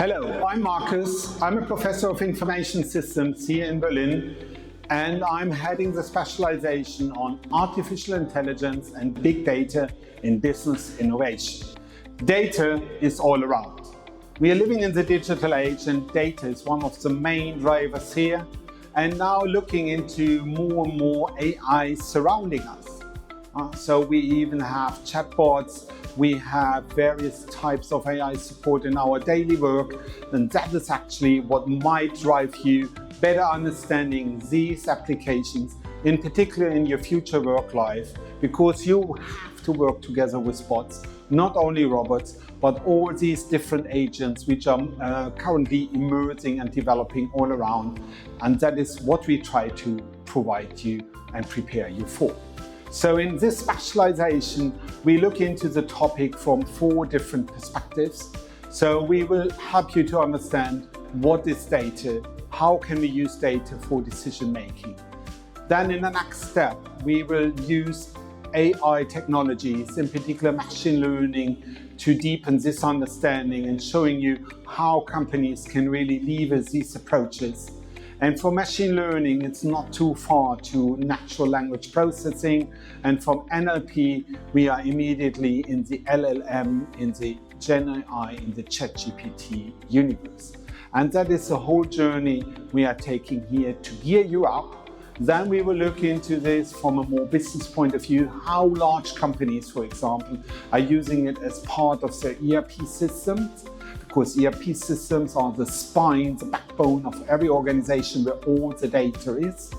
Hello, I'm Markus. I'm a professor of information systems here in Berlin, and I'm heading the specialization on artificial intelligence and big data in business innovation. Data is all around. We are living in the digital age, and data is one of the main drivers here, and now looking into more and more AI surrounding us. So we even have chatbots, we have various types of AI support in our daily work, and that is actually what might drive you better understanding these applications, in particular in your future work life, because you have to work together with bots, not only robots, but all these different agents which are currently emerging and developing all around. And that is what we try to provide you and prepare you for. So in this specialization, we look into the topic from 4 different perspectives. So we will help you to understand what is data, how can we use data for decision making. Then in the next step, we will use AI technologies, in particular machine learning, to deepen this understanding and showing you how companies can really leverage these approaches. And for machine learning, it's not too far to natural language processing. And from NLP, we are immediately in the LLM, in the Gen AI, in the ChatGPT universe. And that is the whole journey we are taking here to gear you up. Then we will look into this from a more business point of view, how large companies, for example, are using it as part of their ERP systems. Because ERP systems are the spine, the backbone of every organization where all the data is.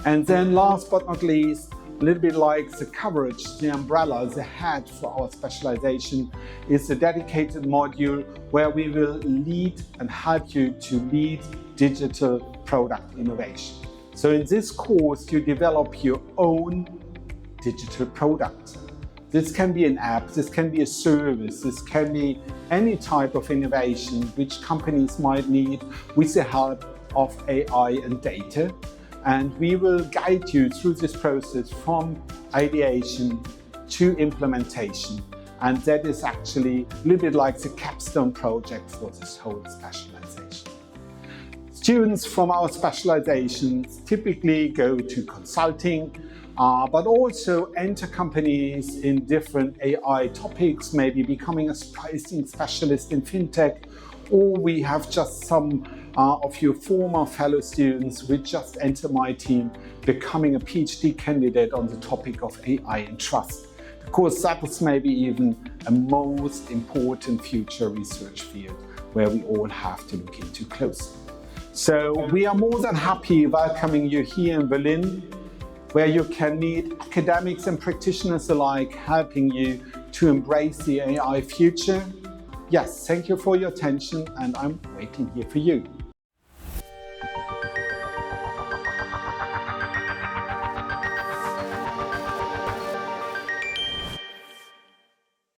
And then last but not least, a little bit like the coverage, the umbrella, the hat for our specialization is a dedicated module where we will lead and help you to lead digital product innovation. So in this course, you develop your own digital product. This can be an app, this can be a service, this can be any type of innovation which companies might need with the help of AI and data. And we will guide you through this process from ideation to implementation. And that is actually a little bit like the capstone project for this whole specialization. Students from our specializations typically go to consulting, but also enter companies in different AI topics, maybe becoming a pricing specialist in fintech, or we have just some of your former fellow students which just enter my team, becoming a PhD candidate on the topic of AI and trust. Because that is maybe even a most important future research field where we all have to look into closely. So we are more than happy welcoming you here in Berlin, where you can meet academics and practitioners alike, helping you to embrace the AI future. Yes, thank you for your attention, and I'm waiting here for you.